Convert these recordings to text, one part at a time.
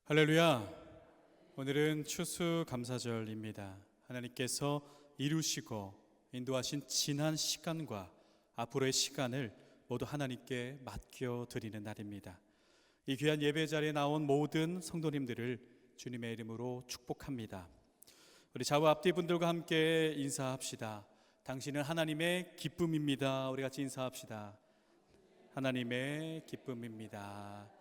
할렐루야. 오늘은 추수감사절입니다. 하나님께서 이루시고 인도하신 지난 시간과 앞으로의 시간을 모두 하나님께 맡겨드리는 날입니다. 이 귀한 예배 자리에 나온 모든 성도님들을 주님의 이름으로 축복합니다. 우리 좌우 앞뒤 분들과 함께 인사합시다. 당신은 하나님의 기쁨입니다. 우리 같이 인사합시다. 하나님의 기쁨입니다.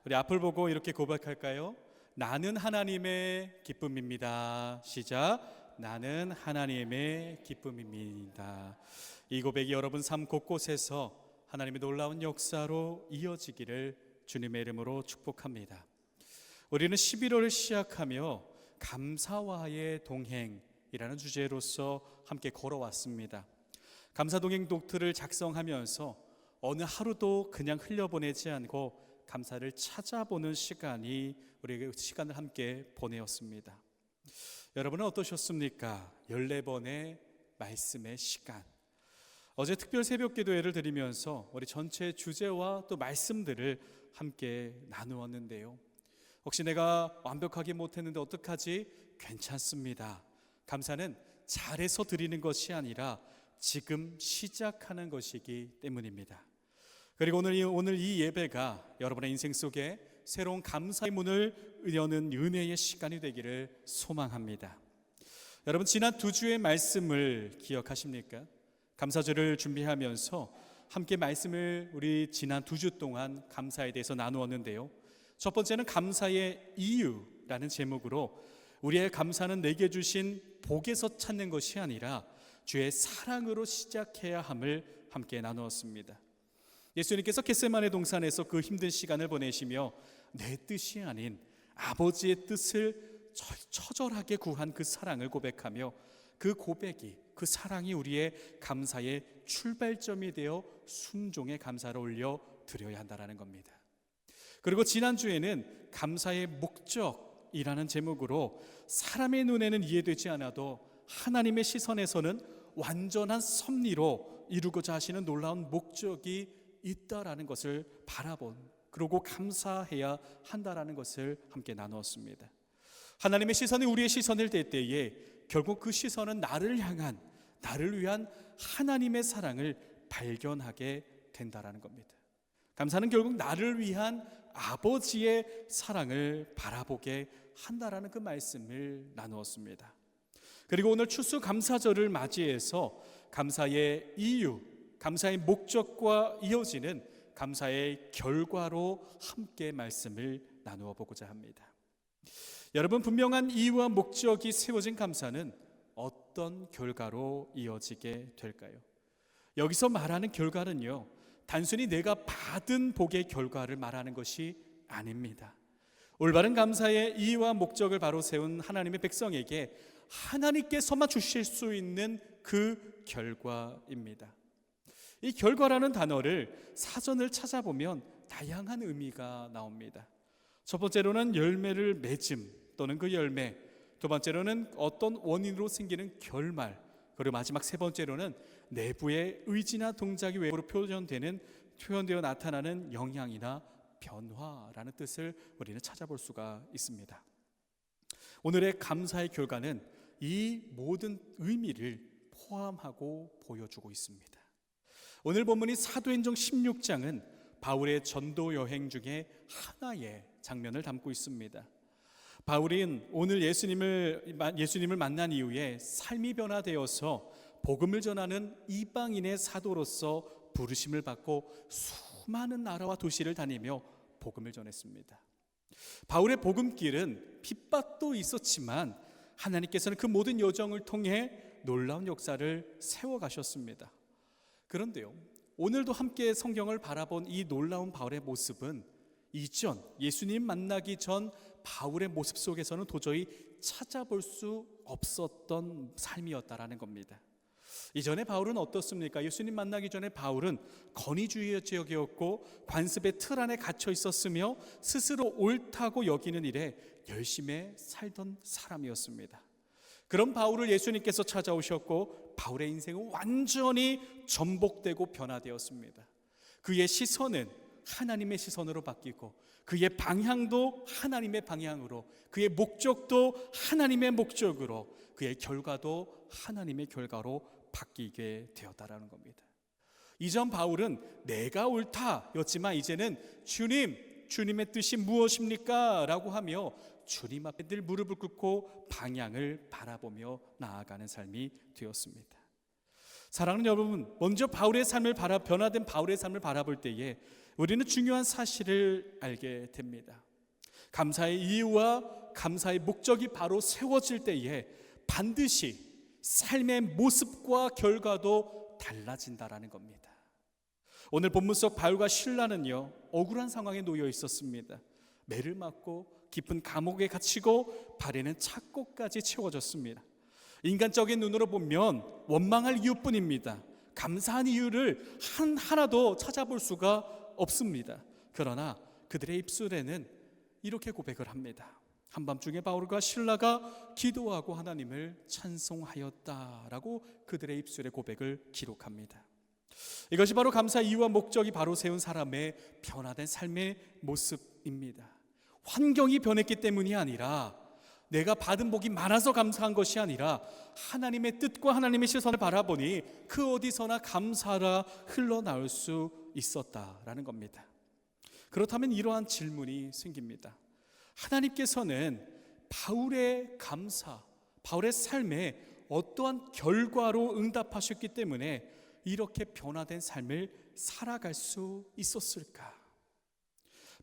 우리 앞을 보고 이렇게 고백할까요? 나는 하나님의 기쁨입니다. 시작. 나는 하나님의 기쁨입니다. 이 고백이 여러분 삶 곳곳에서 하나님의 놀라운 역사로 이어지기를 주님의 이름으로 축복합니다. 우리는 11월을 시작하며 감사와의 동행이라는 주제로서 함께 걸어왔습니다. 감사동행 노트를 작성하면서 어느 하루도 그냥 흘려보내지 않고 감사를 찾아보는 시간이 우리에게 시간을 함께 보내었습니다. 여러분은 어떠셨습니까? 14번의 말씀의 시간. 어제 특별 새벽 기도회를 드리면서 우리 전체 주제와 또 말씀들을 함께 나누었는데요. 혹시 내가 완벽하게 못했는데 어떡하지? 괜찮습니다. 감사는 잘해서 드리는 것이 아니라 지금 시작하는 것이기 때문입니다. 그리고 오늘 이 예배가 여러분의 인생 속에 새로운 감사의 문을 여는 은혜의 시간이 되기를 소망합니다. 여러분, 지난 2주의 말씀을 기억하십니까? 감사절을 준비하면서 함께 말씀을 우리 지난 2주 동안 감사에 대해서 나누었는데요. 첫 번째는 감사의 이유라는 제목으로 우리의 감사는 내게 주신 복에서 찾는 것이 아니라 주의 사랑으로 시작해야 함을 함께 나누었습니다. 예수님께서 겟세마네 동산에서 그 힘든 시간을 보내시며 내 뜻이 아닌 아버지의 뜻을 처절하게 구한 그 사랑을 고백하며 그 고백이, 그 사랑이 우리의 감사의 출발점이 되어 순종의 감사를 올려 드려야 한다는 겁니다. 그리고 지난주에는 감사의 목적이라는 제목으로 사람의 눈에는 이해되지 않아도 하나님의 시선에서는 완전한 섭리로 이루고자 하시는 놀라운 목적이 있다라는 것을 바라본, 그리고 감사해야 한다라는 것을 함께 나누었습니다. 하나님의 시선이 우리의 시선일 때에 결국 그 시선은 나를 향한, 나를 위한 하나님의 사랑을 발견하게 된다라는 겁니다. 감사는 결국 나를 위한 아버지의 사랑을 바라보게 한다라는 그 말씀을 나누었습니다. 그리고 오늘 추수감사절을 맞이해서 감사의 이유, 감사의 목적과 이어지는 감사의 결과로 함께 말씀을 나누어 보고자 합니다. 여러분, 분명한 이유와 목적이 세워진 감사는 어떤 결과로 이어지게 될까요? 여기서 말하는 결과는요, 단순히 내가 받은 복의 결과를 말하는 것이 아닙니다. 올바른 감사의 이유와 목적을 바로 세운 하나님의 백성에게 하나님께서만 주실 수 있는 그 결과입니다. 이 결과라는 단어를 사전을 찾아보면 다양한 의미가 나옵니다. 첫 번째로는 열매를 맺음 또는 그 열매, 두 번째로는 어떤 원인으로 생기는 결말, 그리고 마지막 세 번째로는 내부의 의지나 동작이 외부로 표현되어 나타나는 영향이나 변화라는 뜻을 우리는 찾아볼 수가 있습니다. 오늘의 감사의 결과는 이 모든 의미를 포함하고 보여주고 있습니다. 오늘 본문이 사도행전 16장은 바울의 전도 여행 중에 하나의 장면을 담고 있습니다. 바울은 오늘 예수님을 만난 이후에 삶이 변화되어서 복음을 전하는 이방인의 사도로서 부르심을 받고 수많은 나라와 도시를 다니며 복음을 전했습니다. 바울의 복음길은 핍박도 있었지만 하나님께서는 그 모든 여정을 통해 놀라운 역사를 세워가셨습니다. 그런데요, 오늘도 함께 성경을 바라본 이 놀라운 바울의 모습은 이전 예수님 만나기 전 바울의 모습 속에서는 도저히 찾아볼 수 없었던 삶이었다라는 겁니다. 이전에 바울은 어떻습니까? 예수님 만나기 전에 바울은 권위주의적이었고 관습의 틀 안에 갇혀 있었으며 스스로 옳다고 여기는 일에 열심히 살던 사람이었습니다. 그런 바울을 예수님께서 찾아오셨고 바울의 인생은 완전히 전복되고 변화되었습니다. 그의 시선은 하나님의 시선으로 바뀌고 그의 방향도 하나님의 방향으로, 그의 목적도 하나님의 목적으로, 그의 결과도 하나님의 결과로 바뀌게 되었다라는 겁니다. 이전 바울은 내가 옳다였지만 이제는 주님의 뜻이 무엇입니까? 라고 하며 주님 앞에 늘 무릎을 꿇고 방향을 바라보며 나아가는 삶이 되었습니다. 사랑하는 여러분, 먼저 변화된 바울의 삶을 바라볼 때에 우리는 중요한 사실을 알게 됩니다. 감사의 이유와 감사의 목적이 바로 세워질 때에 반드시 삶의 모습과 결과도 달라진다라는 겁니다. 오늘 본문 속 바울과 실라는요, 억울한 상황에 놓여 있었습니다. 매를 맞고 깊은 감옥에 갇히고 발에는 착고까지 채워졌습니다. 인간적인 눈으로 보면 원망할 이유뿐입니다. 감사한 이유를 하나도 찾아볼 수가 없습니다. 그러나 그들의 입술에는 이렇게 고백을 합니다. 한밤중에 바울과 실라가 기도하고 하나님을 찬송하였다라고 그들의 입술의 고백을 기록합니다. 이것이 바로 감사의 이유와 목적이 바로 세운 사람의 변화된 삶의 모습입니다. 환경이 변했기 때문이 아니라, 내가 받은 복이 많아서 감사한 것이 아니라 하나님의 뜻과 하나님의 시선을 바라보니 그 어디서나 감사가 흘러나올 수 있었다라는 겁니다. 그렇다면 이러한 질문이 생깁니다. 하나님께서는 바울의 감사, 바울의 삶에 어떠한 결과로 응답하셨기 때문에 이렇게 변화된 삶을 살아갈 수 있었을까?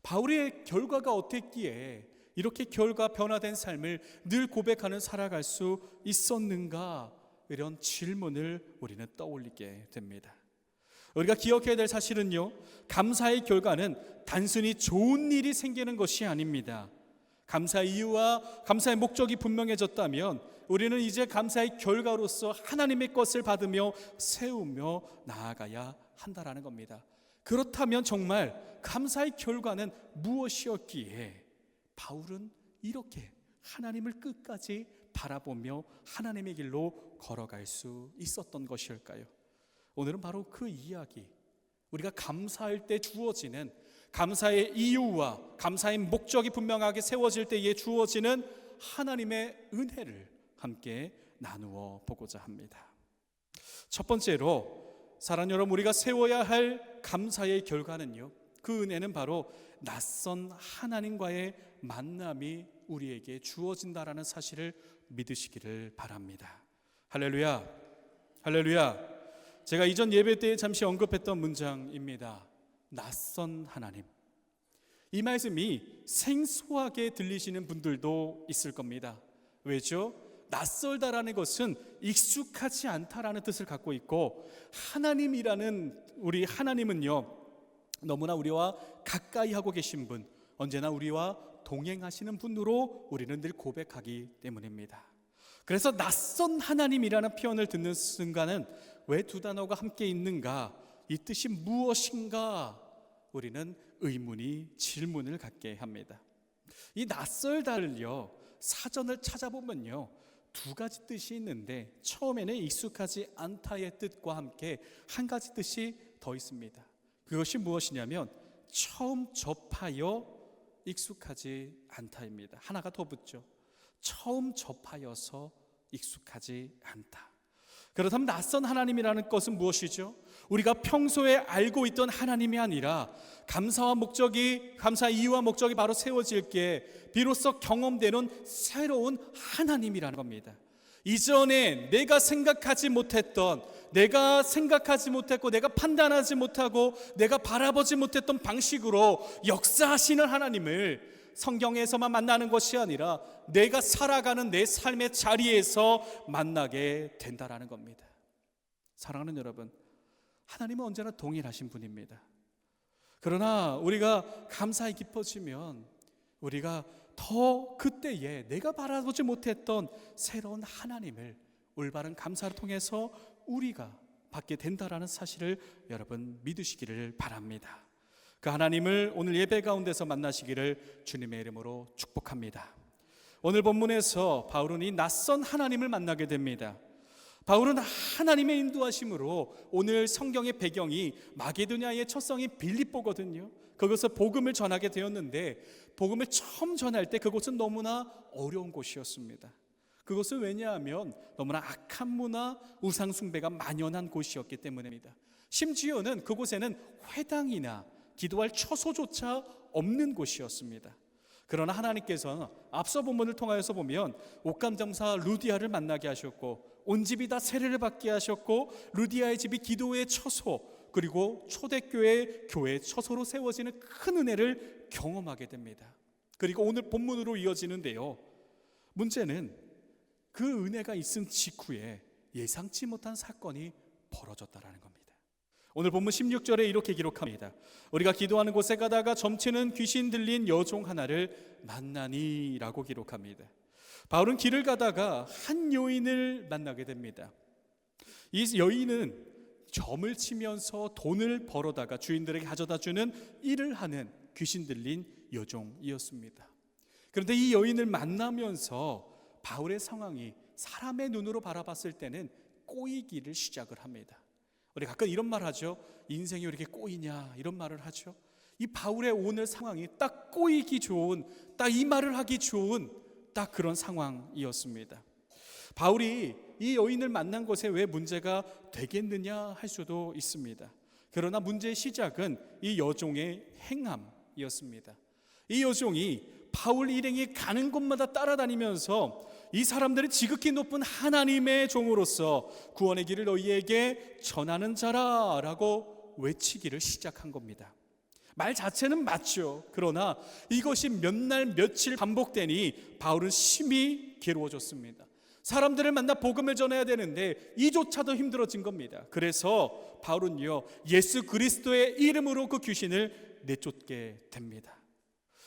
바울의 결과가 어땠기에 이렇게 변화된 삶을 늘 고백하는 살아갈 수 있었는가? 이런 질문을 우리는 떠올리게 됩니다. 우리가 기억해야 될 사실은요, 감사의 결과는 단순히 좋은 일이 생기는 것이 아닙니다. 감사의 이유와 감사의 목적이 분명해졌다면 우리는 이제 감사의 결과로서 하나님의 것을 받으며 세우며 나아가야 한다라는 겁니다. 그렇다면 정말 감사의 결과는 무엇이었기에 바울은 이렇게 하나님을 끝까지 바라보며 하나님의 길로 걸어갈 수 있었던 것일까요? 오늘은 바로 그 이야기, 우리가 감사할 때 주어지는 감사의 이유와 감사의 목적이 분명하게 세워질 때에 주어지는 하나님의 은혜를 함께 나누어 보고자 합니다. 첫 번째로 사랑하는 여러분, 우리가 세워야 할 감사의 결과는요, 그 은혜는 바로 낯선 하나님과의 만남이 우리에게 주어진다라는 사실을 믿으시기를 바랍니다. 할렐루야, 할렐루야. 제가 이전 예배 때 잠시 언급했던 문장입니다. 낯선 하나님. 이 말씀이 생소하게 들리시는 분들도 있을 겁니다. 왜죠? 낯설다라는 것은 익숙하지 않다라는 뜻을 갖고 있고, 하나님이라는 우리 하나님은요, 너무나 우리와 가까이 하고 계신 분, 언제나 우리와 동행하시는 분으로 우리는 늘 고백하기 때문입니다. 그래서 낯선 하나님이라는 표현을 듣는 순간은 왜 두 단어가 함께 있는가, 이 뜻이 무엇인가, 우리는 질문을 갖게 합니다. 이 낯설다를요, 사전을 찾아보면요, 두 가지 뜻이 있는데, 처음에는 익숙하지 않다의 뜻과 함께 한 가지 뜻이 더 있습니다. 그것이 무엇이냐면 처음 접하여 익숙하지 않다입니다. 하나가 더 붙죠. 처음 접하여서 익숙하지 않다. 그렇다면 낯선 하나님이라는 것은 무엇이죠? 우리가 평소에 알고 있던 하나님이 아니라 감사의 이유와 목적이 바로 세워질 게 비로소 경험되는 새로운 하나님이라는 겁니다. 이전에 내가 생각하지 못했고 내가 판단하지 못하고 내가 바라보지 못했던 방식으로 역사하시는 하나님을 성경에서만 만나는 것이 아니라 내가 살아가는 내 삶의 자리에서 만나게 된다라는 겁니다. 사랑하는 여러분, 하나님은 언제나 동일하신 분입니다. 그러나 우리가 감사에 깊어지면 우리가 더 그때에 내가 바라보지 못했던 새로운 하나님을 올바른 감사를 통해서 우리가 받게 된다라는 사실을 여러분 믿으시기를 바랍니다. 그 하나님을 오늘 예배 가운데서 만나시기를 주님의 이름으로 축복합니다. 오늘 본문에서 바울은 이 낯선 하나님을 만나게 됩니다. 바울은 하나님의 인도하심으로, 오늘 성경의 배경이 마게도냐의 첫 성인 빌립보거든요. 그것을 복음을 전하게 되었는데 복음을 처음 전할 때 그곳은 너무나 어려운 곳이었습니다. 그것은 왜냐하면 너무나 악한 문화, 우상 숭배가 만연한 곳이었기 때문입니다. 심지어는 그곳에는 회당이나 기도할 처소조차 없는 곳이었습니다. 그러나 하나님께서는 앞서 본문을 통하여서 보면 옥감정사 루디아를 만나게 하셨고 온 집이 다 세례를 받게 하셨고 루디아의 집이 기도의 처소 그리고 초대교회 교회의 처소로 세워지는 큰 은혜를 경험하게 됩니다. 그리고 오늘 본문으로 이어지는데요, 문제는 그 은혜가 있은 직후에 예상치 못한 사건이 벌어졌다라는 겁니다. 오늘 본문 16절에 이렇게 기록합니다. 우리가 기도하는 곳에 가다가 점치는 귀신 들린 여종 하나를 만나니 라고 기록합니다. 바울은 길을 가다가 한 여인을 만나게 됩니다. 이 여인은 점을 치면서 돈을 벌어다가 주인들에게 가져다주는 일을 하는 귀신 들린 여종이었습니다. 그런데 이 여인을 만나면서 바울의 상황이 사람의 눈으로 바라봤을 때는 꼬이기를 시작을 합니다. 우리 가끔 이런 말 하죠. 인생이 왜 이렇게 꼬이냐 이런 말을 하죠. 이 바울의 오늘 상황이 딱 꼬이기 좋은, 딱 이 말을 하기 좋은 딱 그런 상황이었습니다. 바울이 이 여인을 만난 것에 왜 문제가 되겠느냐 할 수도 있습니다. 그러나 문제의 시작은 이 여종의 행함이었습니다. 이 여종이 바울 일행이 가는 곳마다 따라다니면서 이 사람들이 지극히 높은 하나님의 종으로서 구원의 길을 너희에게 전하는 자라라고 외치기를 시작한 겁니다. 말 자체는 맞죠. 그러나 이것이 몇 날 며칠 반복되니 바울은 심히 괴로워졌습니다. 사람들을 만나 복음을 전해야 되는데 이조차도 힘들어진 겁니다. 그래서 바울은요, 예수 그리스도의 이름으로 그 귀신을 내쫓게 됩니다.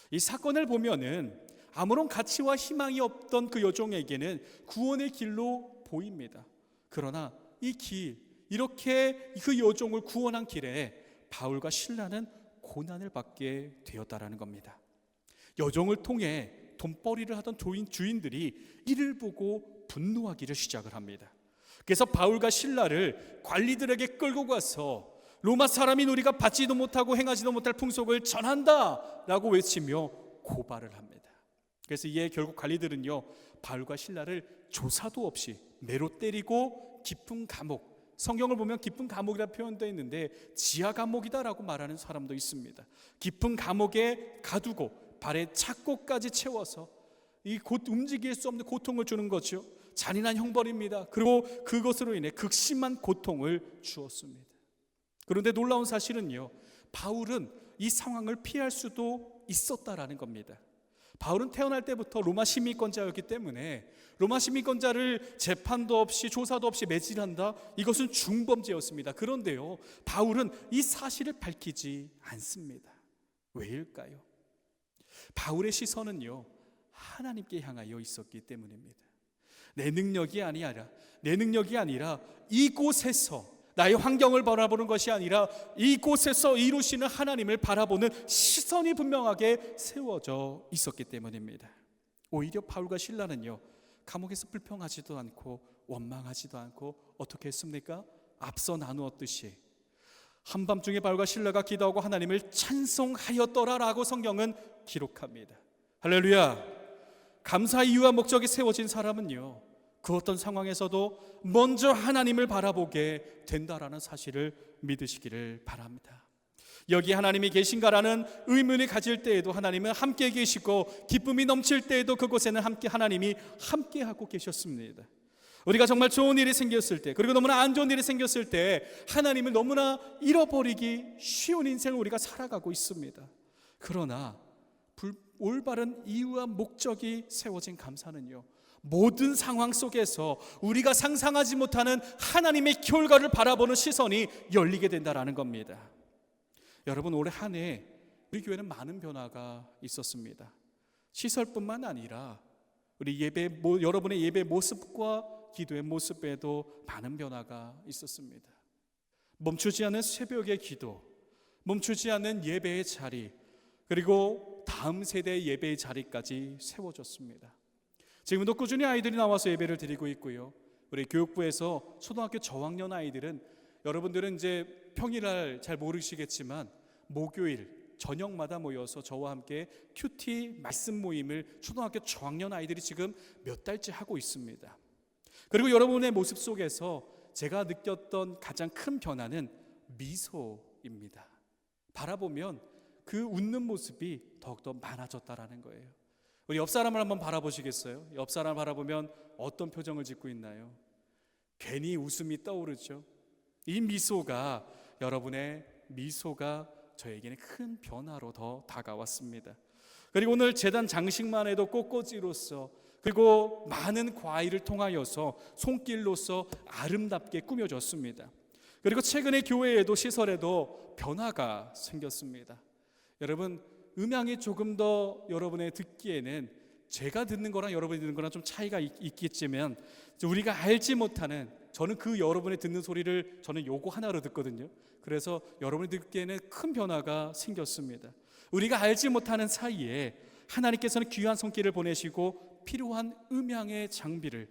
이 사건을 보면은 아무런 가치와 희망이 없던 그 여종에게는 구원의 길로 보입니다. 그러나 이 길, 이렇게 그 여종을 구원한 길에 바울과 실라는 고난을 받게 되었다라는 겁니다. 여종을 통해 돈벌이를 하던 주인들이 이를 보고 분노하기를 시작을 합니다. 그래서 바울과 실라를 관리들에게 끌고 가서 로마 사람인 우리가 받지도 못하고 행하지도 못할 풍속을 전한다라고 외치며 고발을 합니다. 그래서 이에 결국 관리들은요, 바울과 실라를 조사도 없이 매로 때리고 깊은 감옥, 성경을 보면 깊은 감옥이라 표현되어 있는데 지하 감옥이다라고 말하는 사람도 있습니다. 깊은 감옥에 가두고 발에 착고까지 채워서 이 곧 움직일 수 없는 고통을 주는 거죠. 잔인한 형벌입니다. 그리고 그것으로 인해 극심한 고통을 주었습니다. 그런데 놀라운 사실은요, 바울은 이 상황을 피할 수도 있었다라는 겁니다. 바울은 태어날 때부터 로마 시민권자였기 때문에 로마 시민권자를 재판도 없이 조사도 없이 매질한다, 이것은 중범죄였습니다. 그런데요, 바울은 이 사실을 밝히지 않습니다. 왜일까요? 바울의 시선은요, 하나님께 향하여 있었기 때문입니다. 내 능력이 아니라 이곳에서 나의 환경을 바라보는 것이 아니라 이곳에서 이루시는 하나님을 바라보는 시선이 분명하게 세워져 있었기 때문입니다. 오히려 바울과 실라는요, 감옥에서 불평하지도 않고 원망하지도 않고 어떻게 했습니까? 앞서 나누었듯이 한밤중에 바울과 실라가 기도하고 하나님을 찬송하였더라라고 성경은 기록합니다. 할렐루야. 감사의 이유와 목적이 세워진 사람은요, 그 어떤 상황에서도 먼저 하나님을 바라보게 된다라는 사실을 믿으시기를 바랍니다. 여기 하나님이 계신가라는 의문을 가질 때에도 하나님은 함께 계시고, 기쁨이 넘칠 때에도 그곳에는 하나님이 함께하고 계셨습니다. 우리가 정말 좋은 일이 생겼을 때, 그리고 너무나 안 좋은 일이 생겼을 때 하나님을 너무나 잃어버리기 쉬운 인생을 우리가 살아가고 있습니다. 그러나 올바른 이유와 목적이 세워진 감사는요, 모든 상황 속에서 우리가 상상하지 못하는 하나님의 결과를 바라보는 시선이 열리게 된다는 겁니다. 여러분, 올해 한 해 우리 교회는 많은 변화가 있었습니다. 시설뿐만 아니라 우리 여러분의 예배 모습과 기도의 모습에도 많은 변화가 있었습니다. 멈추지 않는 새벽의 기도, 멈추지 않는 예배의 자리, 그리고 다음 세대의 예배의 자리까지 세워졌습니다. 지금도 꾸준히 아이들이 나와서 예배를 드리고 있고요. 우리 교육부에서 초등학교 저학년 아이들은, 여러분들은 이제 평일날 잘 모르시겠지만 목요일 저녁마다 모여서 저와 함께 큐티 말씀 모임을 초등학교 저학년 아이들이 지금 몇 달째 하고 있습니다. 그리고 여러분의 모습 속에서 제가 느꼈던 가장 큰 변화는 미소입니다. 바라보면 그 웃는 모습이 더욱더 많아졌다라는 거예요. 우리 옆 사람을 한번 바라보시겠어요? 옆 사람 바라보면 어떤 표정을 짓고 있나요? 괜히 웃음이 떠오르죠. 이 미소가, 여러분의 미소가 저에게는 큰 변화로 더 다가왔습니다. 그리고 오늘 제단 장식만 해도 꽃꽂이로서, 그리고 많은 과일을 통하여서 손길로서 아름답게 꾸며졌습니다. 그리고 최근에 교회에도 시설에도 변화가 생겼습니다. 여러분, 음향이 조금 더 여러분의 듣기에는 제가 듣는 거랑 여러분이 듣는 거랑 좀 차이가 있겠지만, 우리가 알지 못하는, 저는 그 여러분이 듣는 소리를 저는 요거 하나로 듣거든요. 그래서 여러분이 듣기에는 큰 변화가 생겼습니다. 우리가 알지 못하는 사이에 하나님께서는 귀한 손길을 보내시고 필요한 음향의 장비를,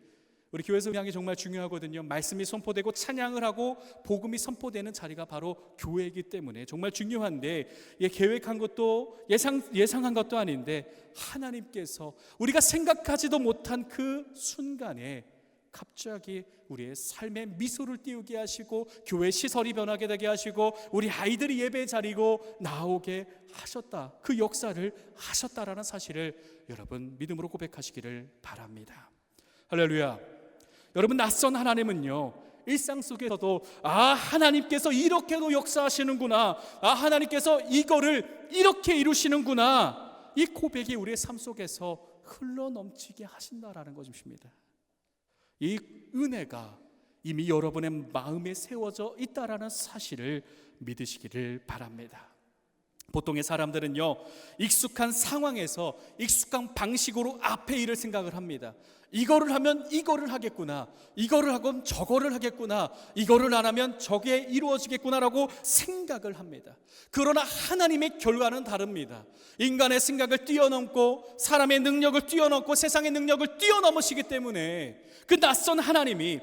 우리 교회에서 음향이 정말 중요하거든요. 말씀이 선포되고 찬양을 하고 복음이 선포되는 자리가 바로 교회이기 때문에 정말 중요한데, 계획한 것도 예상한 것도 아닌데 하나님께서 우리가 생각하지도 못한 그 순간에 갑자기 우리의 삶에 미소를 띄우게 하시고 교회 시설이 변하게 되게 하시고 우리 아이들이 예배 자리고 나오게 하셨다, 그 역사를 하셨다라는 사실을 여러분 믿음으로 고백하시기를 바랍니다. 할렐루야. 여러분, 낯선 하나님은요, 일상 속에서도 하나님께서 이렇게도 역사하시는구나, 하나님께서 이거를 이렇게 이루시는구나, 이 고백이 우리의 삶 속에서 흘러넘치게 하신다라는 것입니다. 이 은혜가 이미 여러분의 마음에 세워져 있다라는 사실을 믿으시기를 바랍니다. 보통의 사람들은요, 익숙한 상황에서 익숙한 방식으로 앞에 일을 생각을 합니다. 이거를 하면 이거를 하겠구나, 이거를 하면 저거를 하겠구나, 이거를 안 하면 저게 이루어지겠구나라고 생각을 합니다. 그러나 하나님의 결과는 다릅니다. 인간의 생각을 뛰어넘고 사람의 능력을 뛰어넘고 세상의 능력을 뛰어넘으시기 때문에 그 낯선 하나님이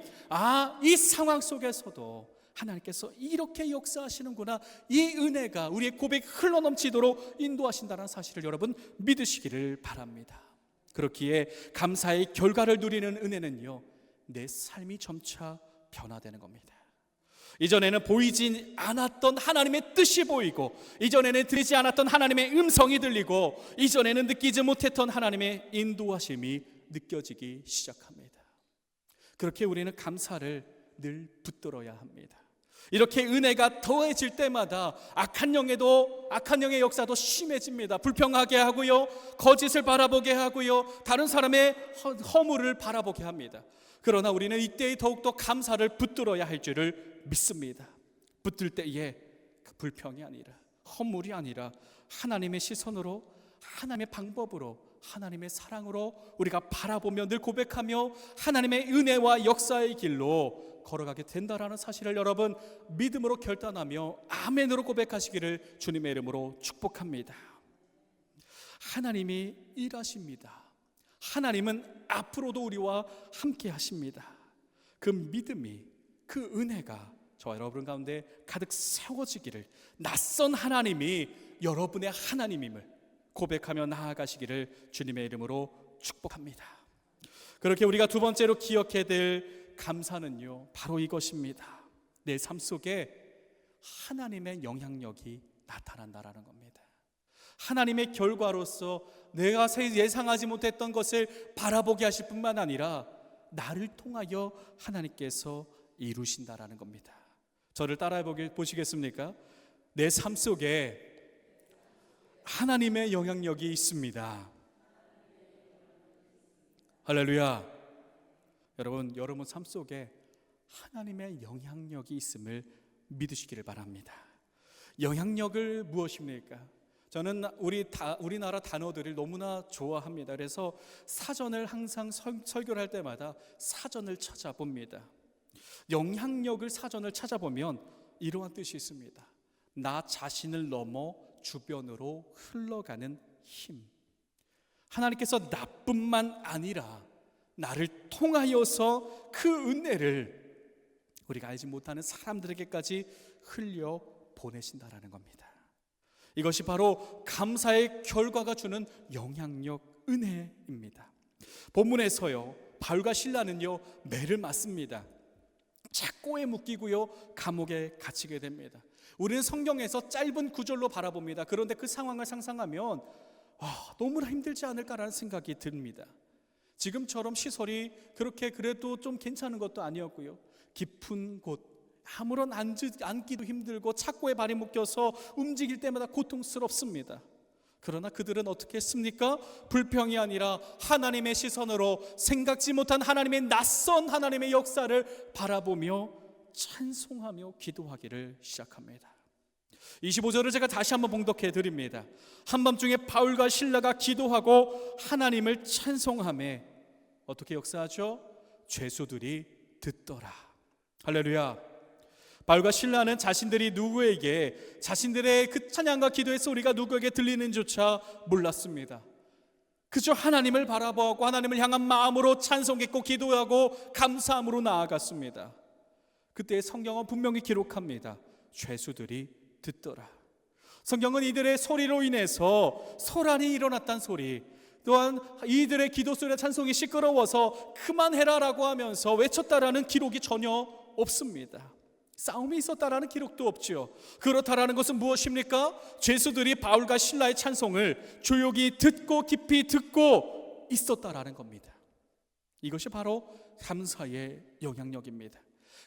이 상황 속에서도 하나님께서 이렇게 역사하시는구나, 이 은혜가 우리의 고백 흘러넘치도록 인도하신다는 사실을 여러분 믿으시기를 바랍니다. 그렇기에 감사의 결과를 누리는 은혜는요, 내 삶이 점차 변화되는 겁니다. 이전에는 보이지 않았던 하나님의 뜻이 보이고, 이전에는 들리지 않았던 하나님의 음성이 들리고, 이전에는 느끼지 못했던 하나님의 인도하심이 느껴지기 시작합니다. 그렇게 우리는 감사를 늘 붙들어야 합니다. 이렇게 은혜가 더해질 때마다 악한 영의 역사도 심해집니다. 불평하게 하고요, 거짓을 바라보게 하고요, 다른 사람의 허물을 바라보게 합니다. 그러나 우리는 이때 더욱더 감사를 붙들어야 할 줄을 믿습니다. 붙들 때에 불평이 아니라, 허물이 아니라 하나님의 시선으로, 하나님의 방법으로, 하나님의 사랑으로 우리가 바라보며 늘 고백하며 하나님의 은혜와 역사의 길로 걸어가게 된다라는 사실을 여러분 믿음으로 결단하며 아멘으로 고백하시기를 주님의 이름으로 축복합니다. 하나님이 일하십니다. 하나님은 앞으로도 우리와 함께 하십니다. 그 믿음이, 그 은혜가 저와 여러분 가운데 가득 세워지기를, 낯선 하나님이 여러분의 하나님임을 고백하며 나아가시기를 주님의 이름으로 축복합니다. 그렇게 우리가 두 번째로 기억해야 될 감사는요, 바로 이것입니다. 내 삶 속에 하나님의 영향력이 나타난다라는 겁니다. 하나님의 결과로서 내가 예상하지 못했던 것을 바라보게 하실 뿐만 아니라 나를 통하여 하나님께서 이루신다라는 겁니다. 저를 따라해 보시겠습니까? 내 삶 속에 하나님의 영향력이 있습니다. 할렐루야. 여러분 삶 속에 하나님의 영향력이 있음을 믿으시기를 바랍니다. 영향력을 무엇입니까? 저는 우리나라 단어들을 너무나 좋아합니다. 그래서 사전을 항상 설교를 할 때마다 사전을 찾아봅니다. 영향력을 사전을 찾아보면 이러한 뜻이 있습니다. 나 자신을 넘어 주변으로 흘러가는 힘. 하나님께서 나뿐만 아니라 나를 통하여서 그 은혜를 우리가 알지 못하는 사람들에게까지 흘려 보내신다라는 겁니다. 이것이 바로 감사의 결과가 주는 영향력, 은혜입니다. 본문에서요, 바울과 실라는요, 매를 맞습니다. 착고에 묶이고요, 감옥에 갇히게 됩니다. 우리는 성경에서 짧은 구절로 바라봅니다. 그런데 그 상황을 상상하면 너무나 힘들지 않을까라는 생각이 듭니다. 지금처럼 시설이 그렇게 그래도 좀 괜찮은 것도 아니었고요, 깊은 곳, 아무런 앉기도 힘들고 착고에 발이 묶여서 움직일 때마다 고통스럽습니다. 그러나 그들은 어떻게 했습니까? 불평이 아니라 하나님의 시선으로 생각지 못한 하나님의 낯선 하나님의 역사를 바라보며 찬송하며 기도하기를 시작합니다. 25절을 제가 다시 한번 봉독해 드립니다. 한밤중에 바울과 실라가 기도하고 하나님을 찬송하며 어떻게 역사하죠? 죄수들이 듣더라. 할렐루야. 바울과 실라는 자신들이 누구에게, 자신들의 그 찬양과 기도의 소리가 누구에게 들리는지조차 몰랐습니다. 그저 하나님을 바라보고 하나님을 향한 마음으로 찬송했고 기도하고 감사함으로 나아갔습니다. 그때 성경은 분명히 기록합니다. 죄수들이 듣더라. 성경은 이들의 소리로 인해서 소란이 일어났다는 소리, 또한 이들의 기도 소리와 찬송이 시끄러워서 그만해라라고 하면서 외쳤다라는 기록이 전혀 없습니다. 싸움이 있었다라는 기록도 없지요. 그렇다라는 것은 무엇입니까? 죄수들이 바울과 실라의 찬송을 조용히 듣고 깊이 듣고 있었다라는 겁니다. 이것이 바로 감사의 영향력입니다.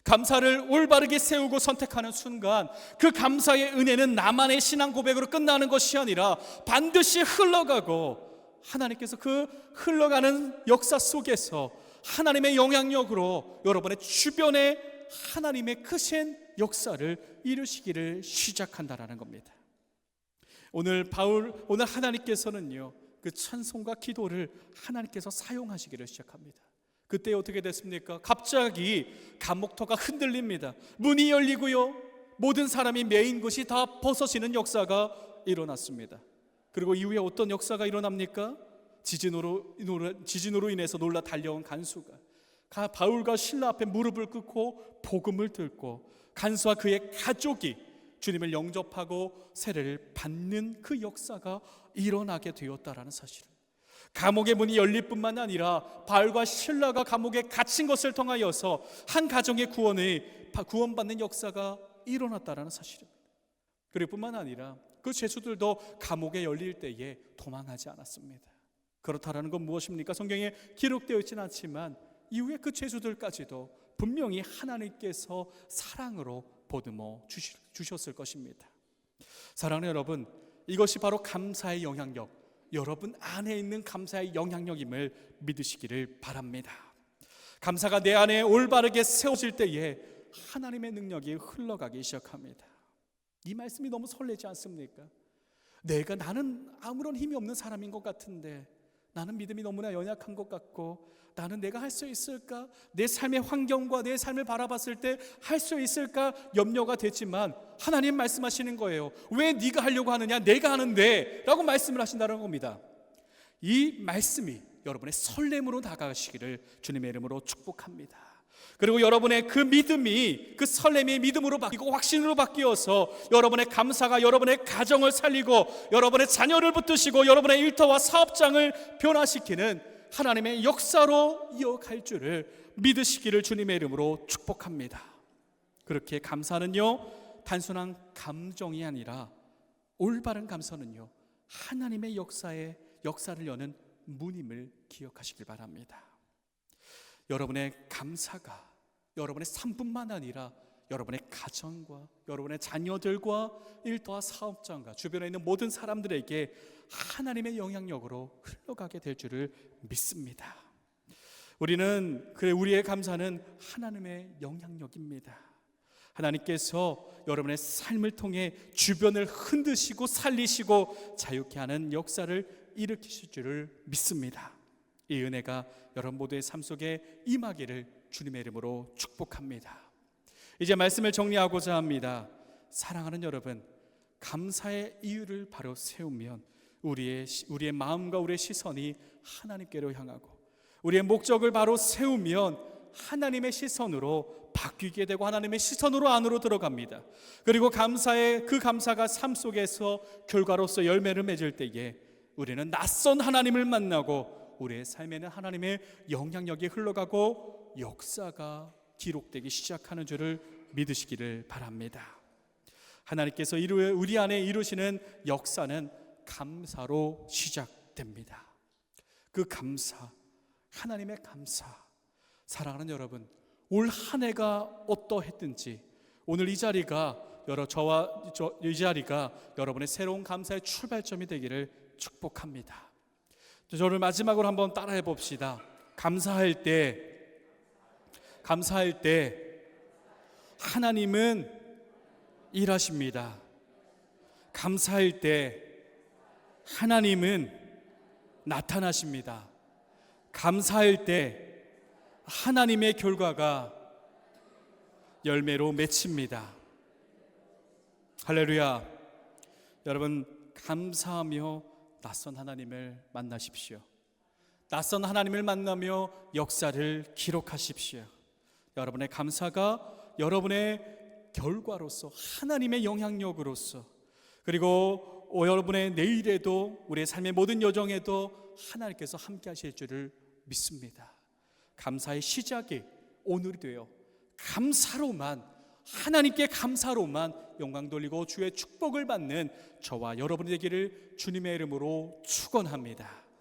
감사를 올바르게 세우고 선택하는 순간 그 감사의 은혜는 나만의 신앙 고백으로 끝나는 것이 아니라 반드시 흘러가고, 하나님께서 그 흘러가는 역사 속에서 하나님의 영향력으로 여러분의 주변에 하나님의 크신 역사를 이루시기를 시작한다라는 겁니다. 오늘 하나님께서는요, 그 찬송과 기도를 하나님께서 사용하시기를 시작합니다. 그때 어떻게 됐습니까? 갑자기 감옥터가 흔들립니다. 문이 열리고요, 모든 사람이 메인 것이 다 벗어지는 역사가 일어났습니다. 그리고 이후에 어떤 역사가 일어납니까? 지진으로 인해서 놀라 달려온 간수가 바울과 실라 앞에 무릎을 꿇고 복음을 듣고 간수와 그의 가족이 주님을 영접하고 세례를 받는 그 역사가 일어나게 되었다라는 사실을, 감옥의 문이 열릴 뿐만 아니라 바울과 실라가 감옥에 갇힌 것을 통하여서 한 가정의 구원받는 역사가 일어났다라는 사실입니다. 그럴 뿐만 아니라 그 죄수들도 감옥에 열릴 때에 도망하지 않았습니다. 그렇다라는 건 무엇입니까? 성경에 기록되어 있지는 않지만 이후에 그 죄수들까지도 분명히 하나님께서 사랑으로 보듬어 주셨을 것입니다. 사랑하는 여러분, 이것이 바로 감사의 영향력, 여러분 안에 있는 감사의 영향력임을 믿으시기를 바랍니다. 감사가 내 안에 올바르게 세워질 때에 하나님의 능력이 흘러가기 시작합니다. 이 말씀이 너무 설레지 않습니까? 나는 아무런 힘이 없는 사람인 것 같은데, 나는 믿음이 너무나 연약한 것 같고, 나는 내가 할 수 있을까? 내 삶의 환경과 내 삶을 바라봤을 때 할 수 있을까? 염려가 되지만 하나님 말씀하시는 거예요. 왜 네가 하려고 하느냐? 내가 하는데 라고 말씀을 하신다는 겁니다. 이 말씀이 여러분의 설렘으로 다가가시기를 주님의 이름으로 축복합니다. 그리고 여러분의 그 믿음이, 그 설렘이 믿음으로 바뀌고 확신으로 바뀌어서 여러분의 감사가 여러분의 가정을 살리고 여러분의 자녀를 붙드시고 여러분의 일터와 사업장을 변화시키는 하나님의 역사로 이어갈 줄을 믿으시기를 주님의 이름으로 축복합니다. 그렇게 감사는요, 단순한 감정이 아니라 올바른 감사는요, 하나님의 역사를 여는 문임을 기억하시길 바랍니다. 여러분의 감사가 여러분의 삶뿐만 아니라 여러분의 가정과 여러분의 자녀들과 일터와 사업장과 주변에 있는 모든 사람들에게 하나님의 영향력으로 흘러가게 될 줄을 믿습니다. 우리의 감사는 하나님의 영향력입니다. 하나님께서 여러분의 삶을 통해 주변을 흔드시고 살리시고 자유케 하는 역사를 일으키실 줄을 믿습니다. 이 은혜가 여러분 모두의 삶 속에 임하기를 주님의 이름으로 축복합니다. 이제 말씀을 정리하고자 합니다. 사랑하는 여러분, 감사의 이유를 바로 세우면 우리의 마음과 우리의 시선이 하나님께로 향하고, 우리의 목적을 바로 세우면 하나님의 시선으로 바뀌게 되고 하나님의 시선으로 안으로 들어갑니다. 그리고 그 감사가 삶 속에서 결과로서 열매를 맺을 때에 우리는 낯선 하나님을 만나고 우리의 삶에는 하나님의 영향력이 흘러가고 역사가 기록되기 시작하는 줄을 믿으시기를 바랍니다. 하나님께서 우리 안에 이루시는 역사는 감사로 시작됩니다. 그 감사, 하나님의 감사. 사랑하는 여러분, 올 한 해가 어떠했든지 오늘 이 자리가 이 자리가 여러분의 새로운 감사의 출발점이 되기를 축복합니다. 저를 마지막으로 한번 따라해 봅시다. 감사할 때 하나님은 일하십니다. 감사할 때 하나님은 나타나십니다. 감사할 때 하나님의 결과가 열매로 맺힙니다. 할렐루야. 여러분, 감사하며 낯선 하나님을 만나십시오. 낯선 하나님을 만나며 역사를 기록하십시오. 여러분의 감사가 여러분의 결과로서 하나님의 영향력으로서 그리고 여러분의 내일에도 우리의 삶의 모든 여정에도 하나님께서 함께 하실 줄을 믿습니다. 감사의 시작이 오늘이 되어 감사로만 하나님께 감사로만 영광 돌리고 주의 축복을 받는 저와 여러분이 되기를 주님의 이름으로 축원합니다.